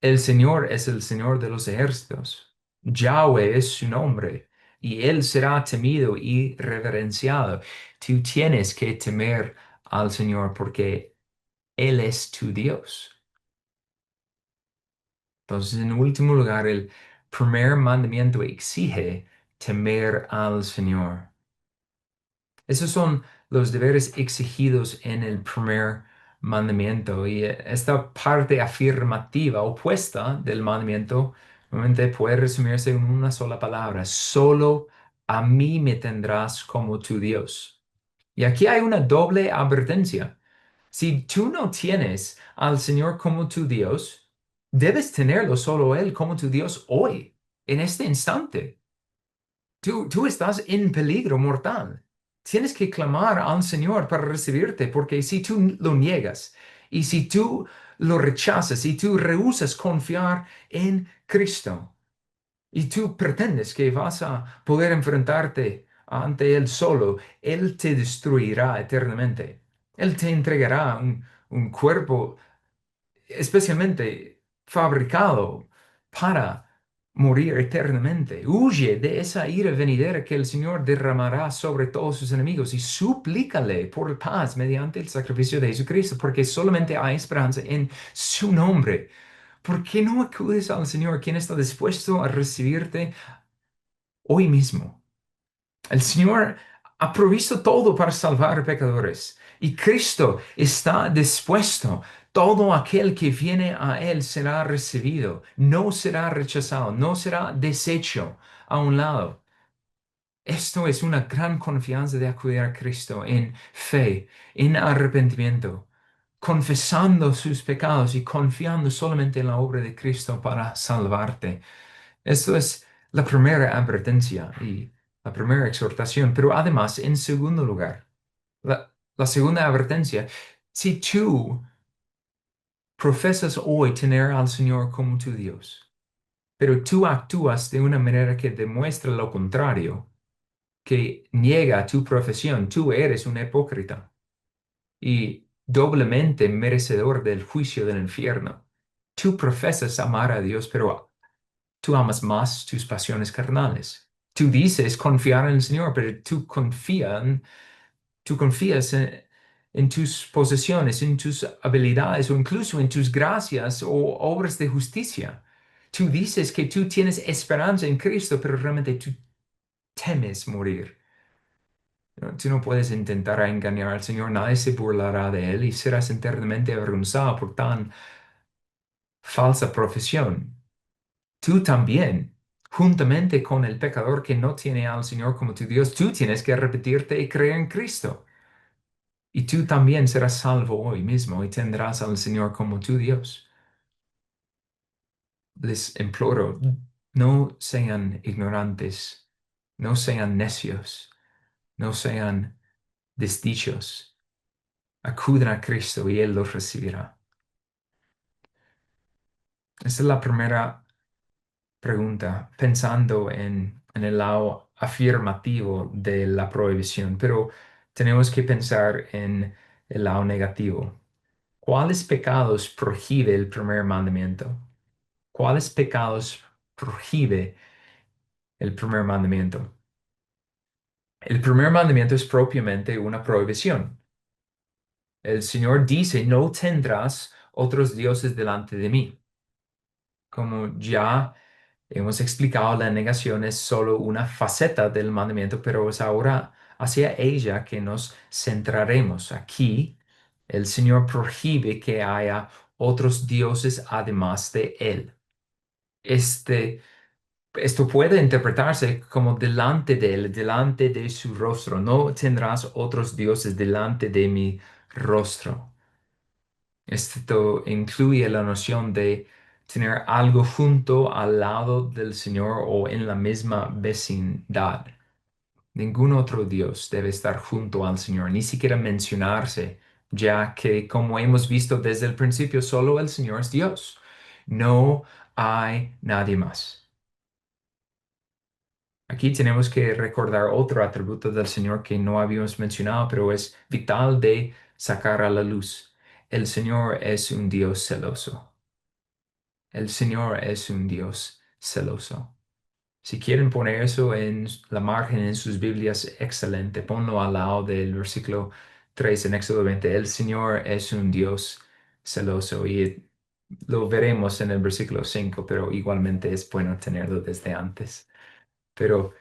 Speaker 1: El Señor es el Señor de los ejércitos. Yahweh es su nombre, y Él será temido y reverenciado. Tú tienes que temer al Señor porque Él es tu Dios. Entonces, en último lugar, el primer mandamiento exige temer al Señor. Esos son los deberes exigidos en el primer mandamiento y esta parte afirmativa opuesta del mandamiento normalmente puede resumirse en una sola palabra. Solo a mí me tendrás como tu Dios. Y aquí hay una doble advertencia. Si tú no tienes al Señor como tu Dios, debes tenerlo solo Él como tu Dios hoy, en este instante. Tú estás en peligro mortal. Tienes que clamar al Señor para recibirte, porque si tú lo niegas y si tú lo rechazas y tú rehusas confiar en Cristo y tú pretendes que vas a poder enfrentarte ante Él solo, Él te destruirá eternamente. Él te entregará un cuerpo especialmente fabricado para morir eternamente. Huye de esa ira venidera que el Señor derramará sobre todos sus enemigos y suplícale por paz mediante el sacrificio de Jesucristo, porque solamente hay esperanza en su nombre. ¿Por qué no acudes al Señor, quien está dispuesto a recibirte hoy mismo? El Señor ha provisto todo para salvar pecadores y Cristo está dispuesto. Todo aquel que viene a Él será recibido, no será rechazado, no será deshecho a un lado. Esto es una gran confianza de acudir a Cristo en fe, en arrepentimiento, confesando sus pecados y confiando solamente en la obra de Cristo para salvarte. Esto es la primera advertencia y la primera exhortación, pero además, en segundo lugar, la segunda advertencia, si tú Profesas hoy tener al Señor como tu Dios, pero tú actúas de una manera que demuestra lo contrario, que niega tu profesión. Tú eres un hipócrita y doblemente merecedor del juicio del infierno. Tú profesas amar a Dios, pero tú amas más tus pasiones carnales. Tú dices confiar en el Señor, pero tú confías en tus posesiones, en tus habilidades o incluso en tus gracias o obras de justicia. Tú dices que tú tienes esperanza en Cristo, pero realmente tú temes morir. ¿No? Tú no puedes intentar engañar al Señor, nadie se burlará de él y serás eternamente avergonzado por tan falsa profesión. Tú también, juntamente con el pecador que no tiene al Señor como tu Dios, tú tienes que arrepentirte y creer en Cristo. Y tú también serás salvo hoy mismo y tendrás al Señor como tu Dios. Les imploro, no sean ignorantes, no sean necios, no sean desdichos. Acudan a Cristo y Él los recibirá. Esta es la primera pregunta, pensando en el lado afirmativo de la prohibición, pero tenemos que pensar en el lado negativo. ¿Cuáles pecados prohíbe el primer mandamiento? ¿Cuáles pecados prohíbe el primer mandamiento? El primer mandamiento es propiamente una prohibición. El Señor dice, no tendrás otros dioses delante de mí. Como ya hemos explicado, la negación es solo una faceta del mandamiento, pero es ahora hacia ella que nos centraremos. Aquí, el Señor prohíbe que haya otros dioses además de Él. Este Esto puede interpretarse como delante de él, delante de su rostro. No tendrás otros dioses delante de mi rostro. Esto incluye la noción de tener algo junto al lado del Señor o en la misma vecindad. Ningún otro Dios debe estar junto al Señor, ni siquiera mencionarse, ya que, como hemos visto desde el principio, solo el Señor es Dios. No hay nadie más. Aquí tenemos que recordar otro atributo del Señor que no habíamos mencionado, pero es vital de sacar a la luz. El Señor es un Dios celoso. El Señor es un Dios celoso. Si quieren poner eso en la margen en sus Biblias, excelente. Ponlo al lado del versículo 3 en Éxodo 20. El Señor es un Dios celoso. Y lo veremos en el versículo 5, pero igualmente es bueno tenerlo desde antes. Pero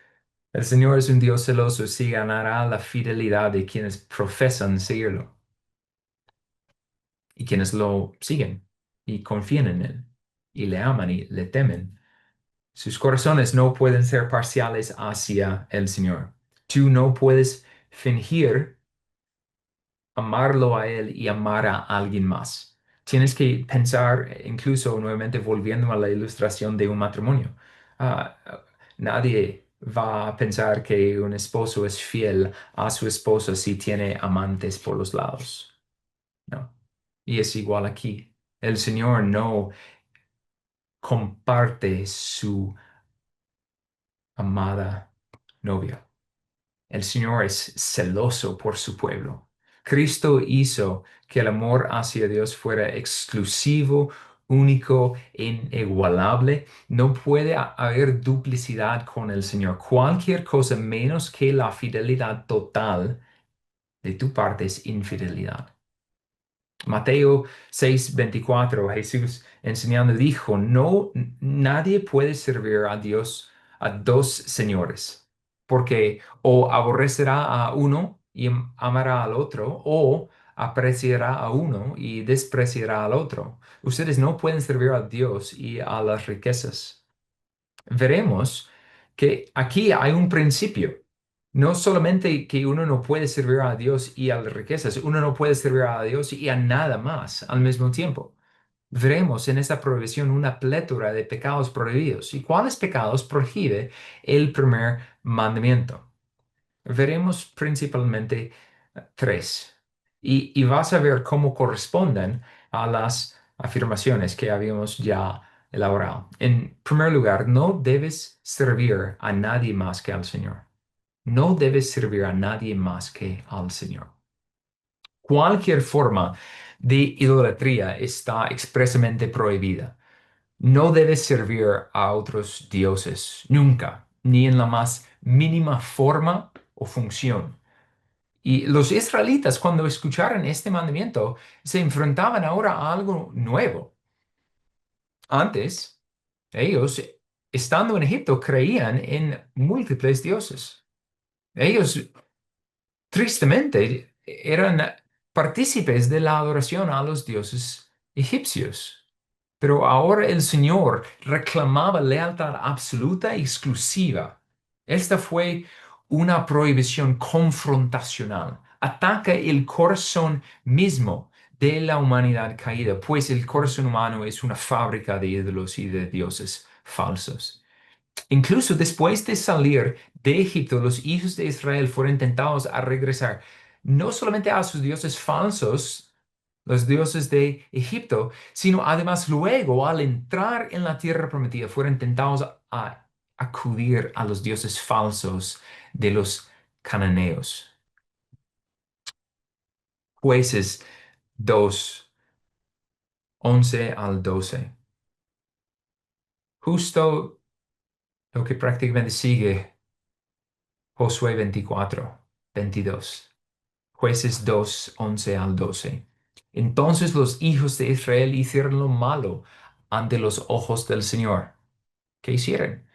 Speaker 1: el Señor es un Dios celoso, sí ganará la fidelidad de quienes profesan seguirlo y quienes lo siguen y confían en Él y le aman y le temen. Sus corazones no pueden ser parciales hacia el Señor. Tú no puedes fingir amarlo a Él y amar a alguien más. Tienes que pensar, incluso nuevamente volviendo a la ilustración de un matrimonio. Ah, Nadie va a pensar que un esposo es fiel a su esposa si tiene amantes por los lados. No. Y es igual aquí. El Señor no comparte su amada novia. El Señor es celoso por su pueblo. Cristo hizo que el amor hacia Dios fuera exclusivo, único e inigualable. No puede haber duplicidad con el Señor. Cualquier cosa menos que la fidelidad total de tu parte es infidelidad. Mateo 6:24, Jesús enseñando dijo, no, nadie puede servir a Dios a dos señores, porque o aborrecerá a uno y amará al otro, o apreciará a uno y despreciará al otro. Ustedes no pueden servir a Dios y a las riquezas. Veremos que aquí hay un principio. No solamente que uno no puede servir a Dios y a las riquezas, uno no puede servir a Dios y a nada más al mismo tiempo. Veremos en esta prohibición una plétora de pecados prohibidos. ¿Y cuáles pecados prohíbe el primer mandamiento? Veremos principalmente tres. Y vas a ver cómo corresponden a las afirmaciones que habíamos ya elaborado. En primer lugar, no debes servir a nadie más que al Señor. No debes servir a nadie más que al Señor. Cualquier forma de idolatría está expresamente prohibida. No debes servir a otros dioses, nunca, ni en la más mínima forma o función. Y los israelitas, cuando escucharon este mandamiento, se enfrentaban ahora a algo nuevo. Antes, ellos, estando en Egipto, creían en múltiples dioses. Ellos, tristemente, eran partícipes de la adoración a los dioses egipcios. Pero ahora el Señor reclamaba lealtad absoluta y exclusiva. Esta fue una prohibición confrontacional. Ataca el corazón mismo de la humanidad caída, pues el corazón humano es una fábrica de ídolos y de dioses falsos. Incluso después de salir de Egipto, los hijos de Israel fueron tentados a regresar no solamente a sus dioses falsos, los dioses de Egipto, sino además luego al entrar en la tierra prometida fueron tentados a acudir a los dioses falsos de los cananeos. Jueces 2, 11 al 12. Justo lo que prácticamente sigue Josué 24, 22. Jueces 2, 11 al 12. Entonces los hijos de Israel hicieron lo malo ante los ojos del Señor. ¿Qué hicieron?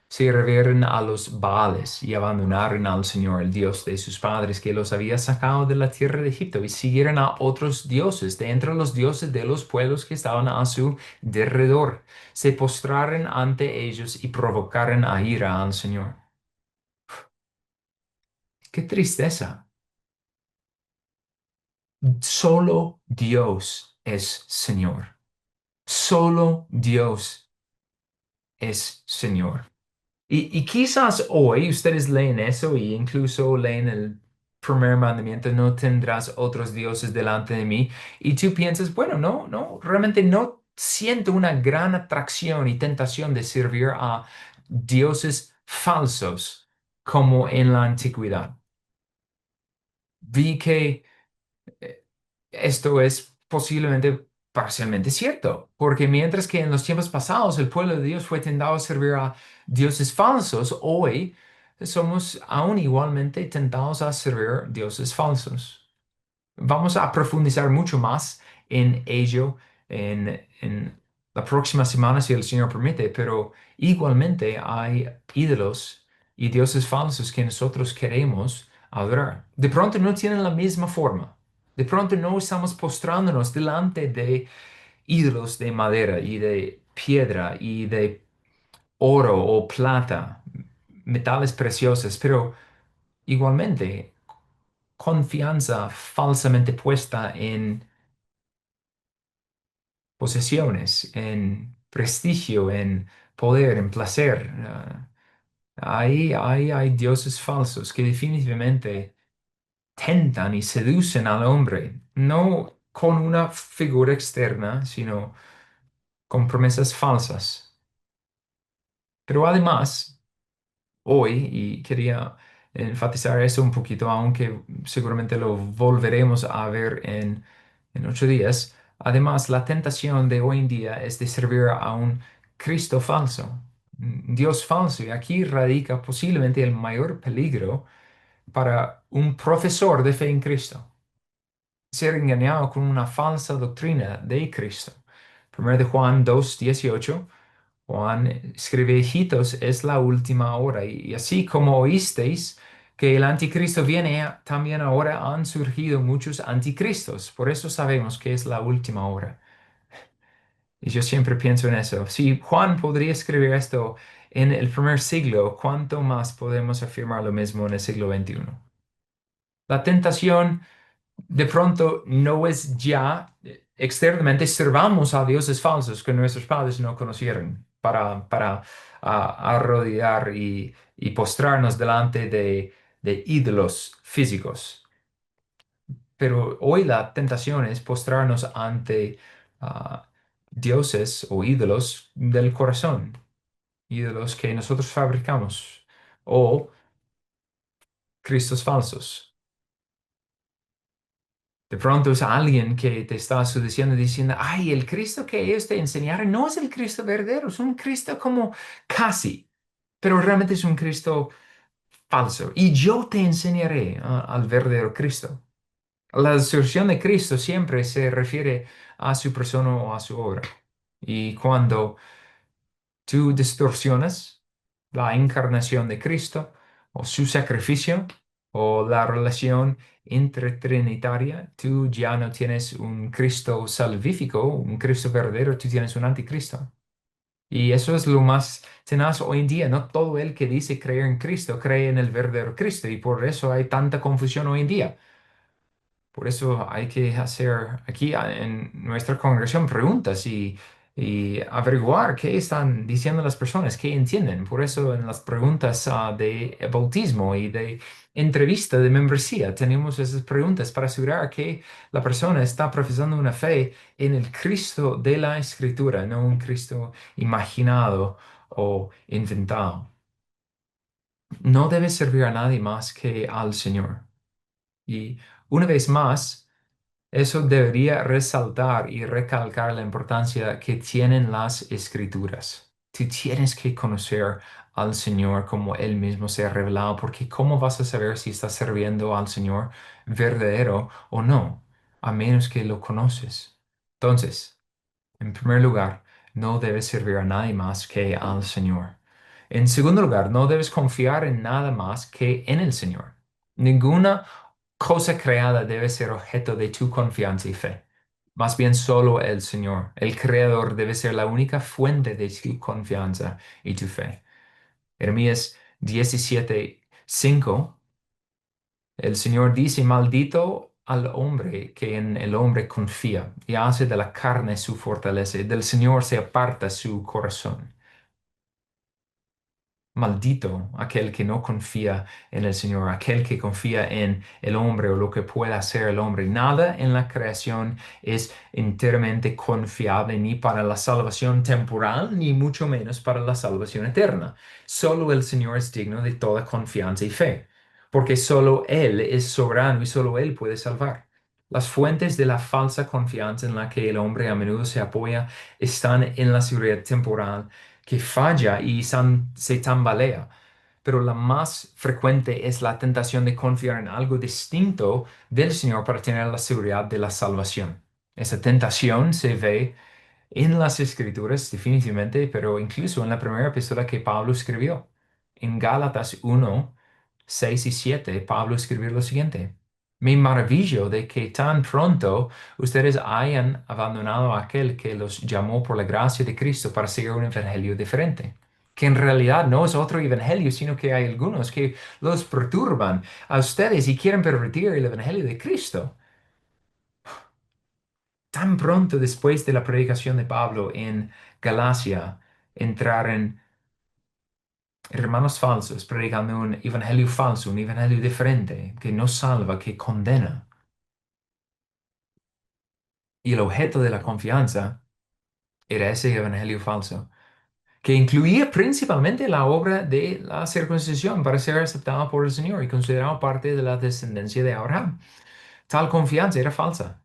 Speaker 1: Se revieron a los Baales y abandonaron al Señor, el Dios de sus padres, que los había sacado de la tierra de Egipto, y siguieron a otros dioses, de entre los dioses de los pueblos que estaban a su derredor. Se postraron ante ellos y provocaron a ira al Señor. ¡Qué tristeza! Solo Dios es Señor. Solo Dios es Señor. Y quizás hoy ustedes leen eso y incluso leen el primer mandamiento, no tendrás otros dioses delante de mí. Y tú piensas, bueno, no, realmente no siento una gran atracción y tentación de servir a dioses falsos como en la antigüedad. Vi que eh, esto es posiblemente parcialmente cierto, porque mientras que en los tiempos pasados el pueblo de Dios fue tentado a servir a dioses falsos, hoy somos aún igualmente tentados a servir dioses falsos. Vamos a profundizar mucho más en ello en la próxima semana, si el Señor permite, pero igualmente hay ídolos y dioses falsos que nosotros queremos adorar. De pronto no tienen la misma forma. De pronto no estamos postrándonos delante de ídolos de madera y de piedra y de oro o plata, metales preciosos, pero igualmente confianza falsamente puesta en posesiones, en prestigio, en poder, en placer. Ahí hay dioses falsos que definitivamente tentan y seducen al hombre, no con una figura externa, sino con promesas falsas. Pero además, hoy, y quería enfatizar eso un poquito, aunque seguramente lo volveremos a ver en 8 días. Además, la tentación de hoy en día es de servir a un Cristo falso, un Dios falso, y aquí radica posiblemente el mayor peligro para un profesor de fe en Cristo, ser engañado con una falsa doctrina de Cristo. 1 de Juan 2:18. Juan escribe, hijitos, es la última hora. Y así como oísteis que el anticristo viene, también ahora han surgido muchos anticristos. Por eso sabemos que es la última hora. Y yo siempre pienso en eso. Si Juan podría escribir esto en el primer siglo, ¿cuánto más podemos afirmar lo mismo en el siglo XXI? La tentación de pronto no es ya externamente servamos a dioses falsos que nuestros padres no conocieron para arrodillar y postrarnos delante de ídolos físicos. Pero hoy la tentación es postrarnos ante dioses o ídolos del corazón, ídolos que nosotros fabricamos o cristos falsos. De pronto es alguien que te está diciendo, ay, el Cristo que ellos te enseñaron no es el Cristo verdadero, es un Cristo como casi, pero realmente es un Cristo falso. Y yo te enseñaré al verdadero Cristo. La asunción de Cristo siempre se refiere a su persona o a su obra. Y cuando tú distorsionas la encarnación de Cristo o su sacrificio o la relación intertrinitaria, tú ya no tienes un Cristo salvífico, un Cristo verdadero, tú tienes un anticristo. Y eso es lo más tenaz hoy en día. No todo el que dice creer en Cristo cree en el verdadero Cristo y por eso hay tanta confusión hoy en día. Por eso hay que hacer aquí en nuestra congregación preguntas y averiguar qué están diciendo las personas, qué entienden. Por eso en las preguntas de bautismo y de entrevista de membresía tenemos esas preguntas para asegurar que la persona está profesando una fe en el Cristo de la Escritura, no un Cristo imaginado o inventado. No debe servir a nadie más que al Señor. Y una vez más, eso debería resaltar y recalcar la importancia que tienen las escrituras. Tú tienes que conocer al Señor como Él mismo se ha revelado, porque ¿cómo vas a saber si estás sirviendo al Señor verdadero o no? A menos que lo conoces. Entonces, en primer lugar, no debes servir a nadie más que al Señor. En segundo lugar, no debes confiar en nada más que en el Señor. Ninguna cosa creada debe ser objeto de tu confianza y fe. Más bien solo el Señor, el Creador, debe ser la única fuente de tu confianza y tu fe. Jeremías 17:5, el Señor dice, maldito al hombre que en el hombre confía y hace de la carne su fortaleza, y del Señor se aparta su corazón. Maldito aquel que no confía en el Señor, aquel que confía en el hombre o lo que pueda hacer el hombre. Nada en la creación es enteramente confiable ni para la salvación temporal, ni mucho menos para la salvación eterna. Solo el Señor es digno de toda confianza y fe, porque solo Él es soberano y solo Él puede salvar. Las fuentes de la falsa confianza en la que el hombre a menudo se apoya están en la seguridad temporal que falla y se tambalea, pero la más frecuente es la tentación de confiar en algo distinto del Señor para tener la seguridad de la salvación. Esa tentación se ve en las Escrituras definitivamente, pero incluso en la primera epístola que Pablo escribió. En Gálatas 1:6 y 7, Pablo escribió lo siguiente. Me maravillo de que tan pronto ustedes hayan abandonado a aquel que los llamó por la gracia de Cristo para seguir un evangelio diferente, que en realidad no es otro evangelio, sino que hay algunos que los perturban a ustedes y quieren pervertir el evangelio de Cristo. Tan pronto después de la predicación de Pablo en Galacia, entraron hermanos falsos predicando un evangelio falso, un evangelio diferente, que no salva, que condena. Y el objeto de la confianza era ese evangelio falso, que incluía principalmente la obra de la circuncisión para ser aceptada por el Señor y considerado parte de la descendencia de Abraham. Tal confianza era falsa.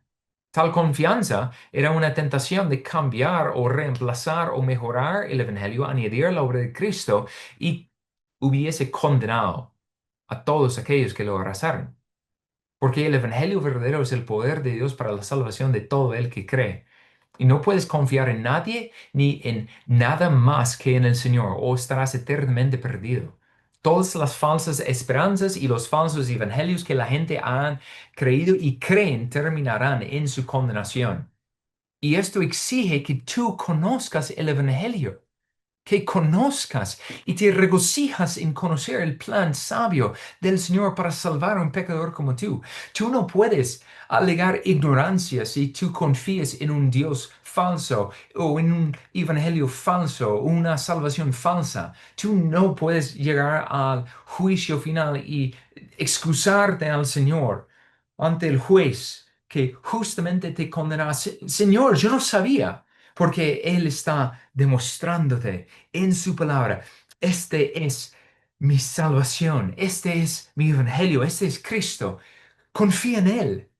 Speaker 1: Tal confianza era una tentación de cambiar o reemplazar o mejorar el Evangelio, añadir la obra de Cristo y hubiese condenado a todos aquellos que lo abrazaron. Porque el Evangelio verdadero es el poder de Dios para la salvación de todo el que cree. Y no puedes confiar en nadie ni en nada más que en el Señor, o estarás eternamente perdido. Todas las falsas esperanzas y los falsos evangelios que la gente ha creído y creen terminarán en su condenación. Y esto exige que tú conozcas el Evangelio, que conozcas y te regocijas en conocer el plan sabio del Señor para salvar a un pecador como tú. Tú no puedes alegar ignorancia si tú confías en un Dios falso o en un evangelio falso o una salvación falsa. Tú no puedes llegar al juicio final y excusarte al Señor ante el juez que justamente te condenará. Señor, yo no sabía. porque Él está demostrándote en su palabra, este es mi salvación, este es mi evangelio, este es Cristo. Confía en Él.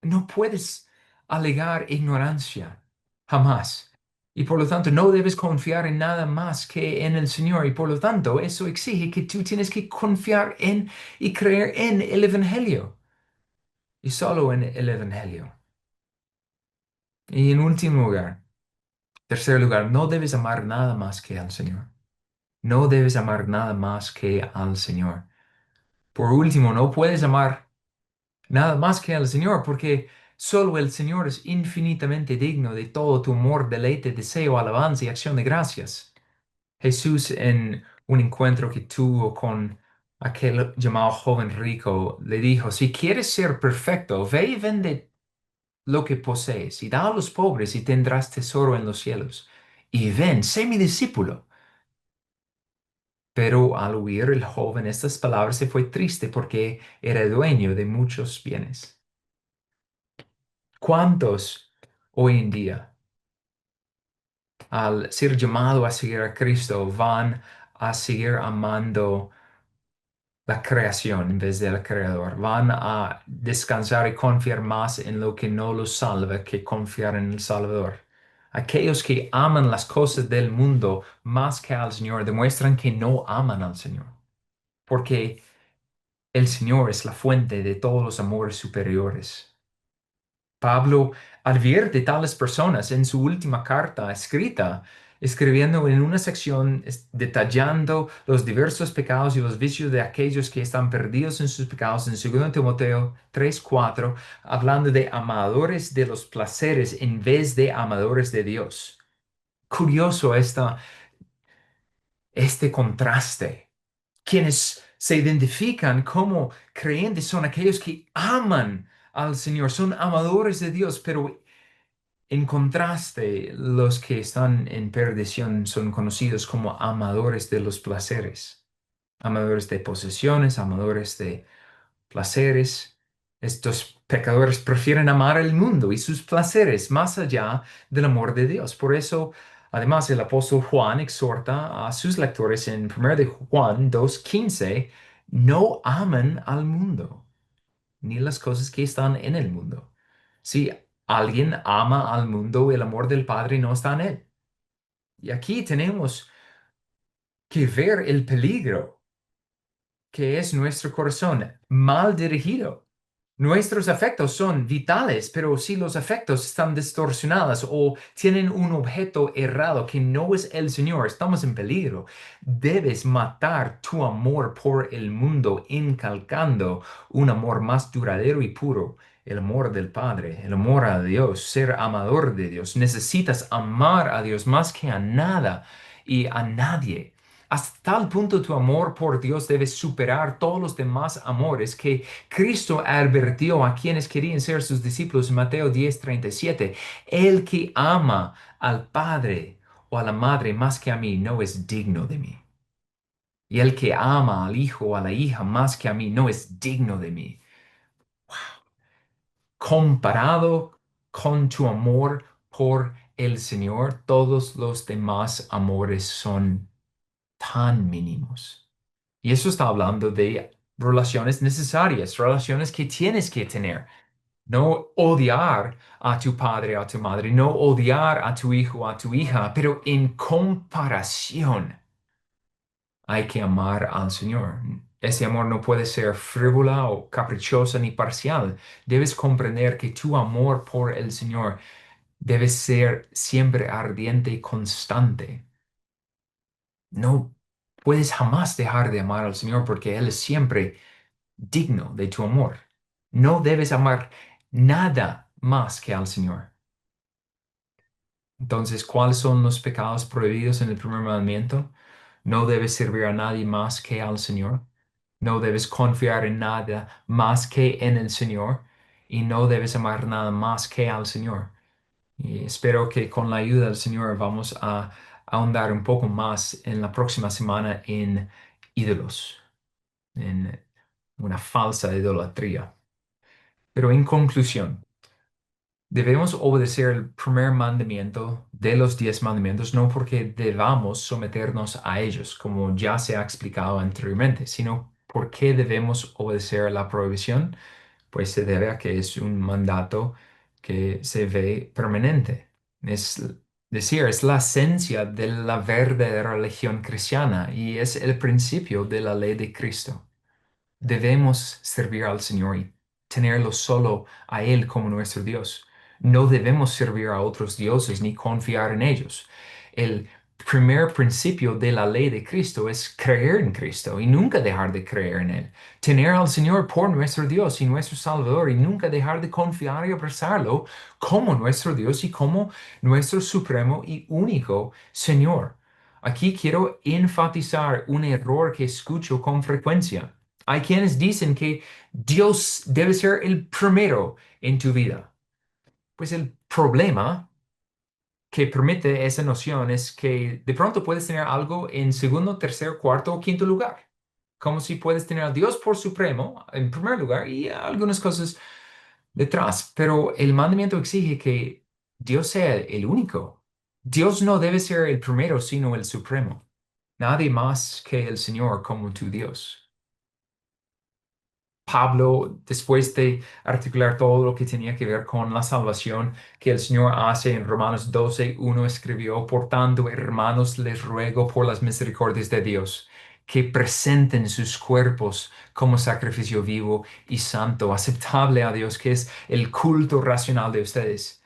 Speaker 1: No puedes alegar ignorancia, jamás. Y por lo tanto, no debes confiar en nada más que en el Señor. Y por lo tanto, eso exige que tú tienes que confiar en y creer en el Evangelio. Y solo en el Evangelio. Y en último lugar, tercer lugar, no debes amar nada más que al Señor. No debes amar nada más que al Señor. Por último, no puedes amar nada más que al Señor, porque solo el Señor es infinitamente digno de todo tu amor, deleite, deseo, alabanza y acción de gracias. Jesús, en un encuentro que tuvo con aquel llamado joven rico, le dijo, si quieres ser perfecto, ve y vende lo que posees y da a los pobres y tendrás tesoro en los cielos. Y ven, sé mi discípulo. Pero al oír el joven estas palabras se fue triste porque era dueño de muchos bienes. ¿Cuántos hoy en día, al ser llamado a seguir a Cristo, van a seguir amando la creación en vez del Creador? Van a descansar y confiar más en lo que no los salva que confiar en el Salvador. Aquellos que aman las cosas del mundo más que al Señor demuestran que no aman al Señor, porque el Señor es la fuente de todos los amores superiores. Pablo advierte a tales personas en su última carta escrita, escribiendo en una sección detallando los diversos pecados y los vicios de aquellos que están perdidos en sus pecados, en 2 Timoteo 3:4, hablando de amadores de los placeres en vez de amadores de Dios. Curioso este contraste. Quienes se identifican como creyentes son aquellos que aman al Señor, son amadores de Dios, pero en contraste, los que están en perdición son conocidos como amadores de los placeres, amadores de posesiones, amadores de placeres. Estos pecadores prefieren amar el mundo y sus placeres más allá del amor de Dios. Por eso, además, el apóstol Juan exhorta a sus lectores en 1 de Juan 2:15, no amen al mundo ni las cosas que están en el mundo. Si alguien ama al mundo, el amor del Padre no está en él. Y aquí tenemos que ver el peligro que es nuestro corazón mal dirigido. Nuestros afectos son vitales, pero si los afectos están distorsionados o tienen un objeto errado que no es el Señor, estamos en peligro. Debes matar tu amor por el mundo, incalcando un amor más duradero y puro, el amor del Padre, el amor a Dios, ser amador de Dios. Necesitas amar a Dios más que a nada y a nadie. Hasta tal punto tu amor por Dios debe superar todos los demás amores que Cristo advirtió a quienes querían ser sus discípulos en Mateo 10:37. El que ama al Padre o a la Madre más que a mí no es digno de mí. Y el que ama al Hijo o a la hija más que a mí no es digno de mí. Comparado con tu amor por el Señor, todos los demás amores son tan mínimos. Y eso está hablando de relaciones necesarias, relaciones que tienes que tener. No odiar a tu padre o a tu madre, no odiar a tu hijo o a tu hija, pero en comparación hay que amar al Señor. Ese amor no puede ser frívola o caprichosa ni parcial. Debes comprender que tu amor por el Señor debe ser siempre ardiente y constante. No puedes jamás dejar de amar al Señor porque Él es siempre digno de tu amor. No debes amar nada más que al Señor. Entonces, ¿cuáles son los pecados prohibidos en el primer mandamiento? No debes servir a nadie más que al Señor. No debes confiar en nada más que en el Señor. Y no debes amar nada más que al Señor. Y espero que con la ayuda del Señor vamos a ahondar un poco más en la próxima semana en ídolos, en una falsa idolatría. Pero en conclusión, Debemos obedecer el primer mandamiento de los 10 mandamientos, no porque debamos someternos a ellos, como ya se ha explicado anteriormente, sino porque debemos obedecer la prohibición, pues se debe a que es un mandato que se ve permanente. Es decir, es la esencia de la verdadera religión cristiana y es el principio de la ley de Cristo. Debemos servir al Señor y tenerlo solo a Él como nuestro Dios. No debemos servir a otros dioses ni confiar en ellos. El primer principio de la ley de Cristo es creer en Cristo y nunca dejar de creer en Él. Tener al Señor por nuestro Dios y nuestro Salvador y nunca dejar de confiar y abrazarlo como nuestro Dios y como nuestro supremo y único Señor. Aquí quiero enfatizar un error que escucho con frecuencia. Hay quienes dicen que Dios debe ser el primero en tu vida. Pues el problema que permite esa noción es que de pronto puedes tener algo en segundo, tercer, cuarto o quinto lugar. Como si puedes tener a Dios por supremo en primer lugar y algunas cosas detrás. Pero el mandamiento exige que Dios sea el único. Dios no debe ser el primero, sino el supremo. Nadie más que el Señor como tu Dios. Pablo, después de articular todo lo que tenía que ver con la salvación que el Señor hace en Romanos 12:1 escribió, por tanto, hermanos, les ruego por las misericordias de Dios, que presenten sus cuerpos como sacrificio vivo y santo, aceptable a Dios, que es el culto racional de ustedes.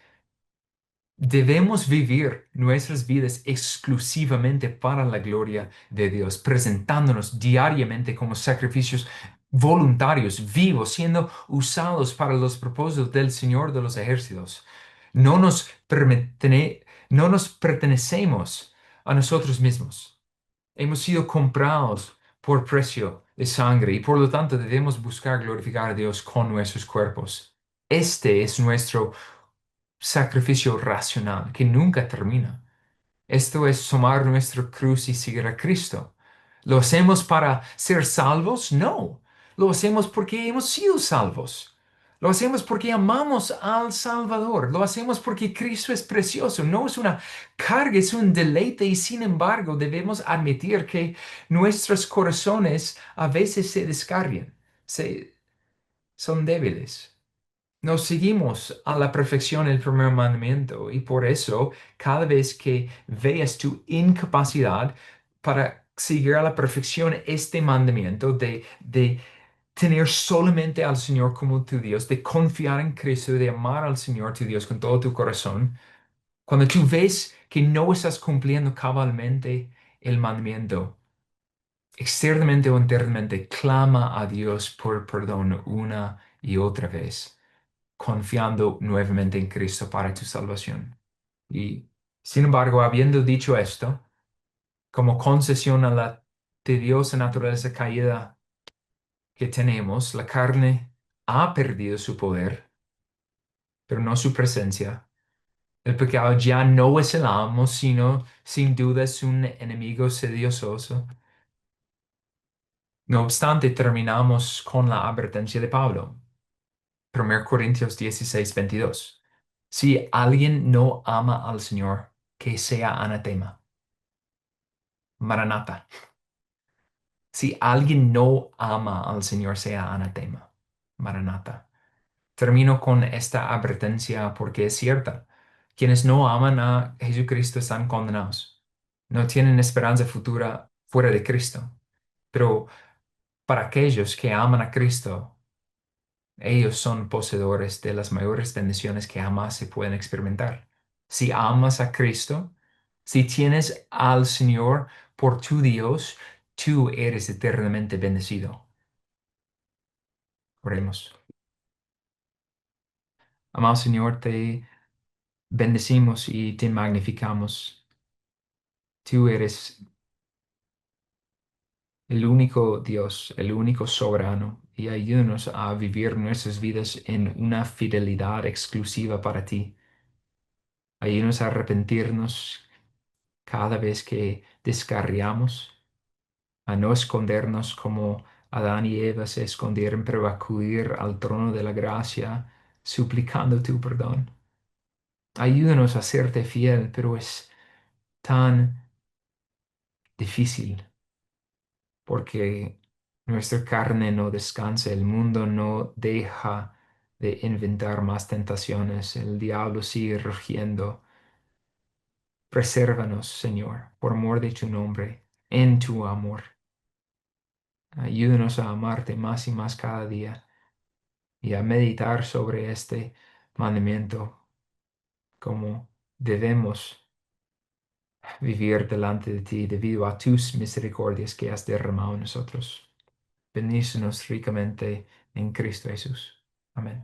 Speaker 1: Debemos vivir nuestras vidas exclusivamente para la gloria de Dios, presentándonos diariamente como sacrificios voluntarios, vivos, siendo usados para los propósitos del Señor de los ejércitos. No nos pertenecemos a nosotros mismos. Hemos sido comprados por precio de sangre y por lo tanto debemos buscar glorificar a Dios con nuestros cuerpos. Este es nuestro sacrificio racional que nunca termina. Esto es tomar nuestra cruz y seguir a Cristo. ¿Lo hacemos para ser salvos? No. Lo hacemos porque hemos sido salvos. Lo hacemos porque amamos al Salvador. Lo hacemos porque Cristo es precioso. No es una carga, es un deleite y sin embargo debemos admitir que nuestros corazones a veces se descarrian, son débiles. No seguimos a la perfección el primer mandamiento y por eso cada vez que veas tu incapacidad para seguir a la perfección este mandamiento de tener solamente al Señor como tu Dios, de confiar en Cristo, de amar al Señor tu Dios con todo tu corazón, cuando tú ves que no estás cumpliendo cabalmente el mandamiento, externamente o internamente, clama a Dios por perdón una y otra vez confiando nuevamente en Cristo para tu salvación. Y sin embargo, habiendo dicho esto, como concesión a la tediosa naturaleza caída que tenemos, la carne ha perdido su poder, pero no su presencia. El pecado ya no es el amo, sino sin duda es un enemigo sedicioso. No obstante, terminamos con la advertencia de Pablo. 1 Corintios 16:22. Si alguien no ama al Señor, que sea anatema. Maranata. Si alguien no ama al Señor, sea anatema. Maranata. Termino con esta advertencia porque es cierta. Quienes no aman a Jesucristo están condenados. No tienen esperanza futura fuera de Cristo. Pero para aquellos que aman a Cristo, ellos son poseedores de las mayores bendiciones que jamás se pueden experimentar. Si amas a Cristo, si tienes al Señor por tu Dios, tú eres eternamente bendecido. Oremos. Amado Señor, te bendecimos y te magnificamos. Tú eres el único Dios, el único soberano, y ayúdanos a vivir nuestras vidas en una fidelidad exclusiva para ti. Ayúdanos a arrepentirnos cada vez que descarriamos, a no escondernos como Adán y Eva se escondieron, pero acudir al trono de la gracia, suplicando tu perdón. Ayúdanos a serte fiel, pero es tan difícil porque nuestra carne no descansa, el mundo no deja de inventar más tentaciones, el diablo sigue rugiendo. Presérvanos, Señor, por amor de tu nombre, en tu amor. Ayúdanos a amarte más y más cada día y a meditar sobre este mandamiento, como debemos vivir delante de ti debido a tus misericordias que has derramado en nosotros. Bendícenos ricamente en Cristo Jesús. Amén.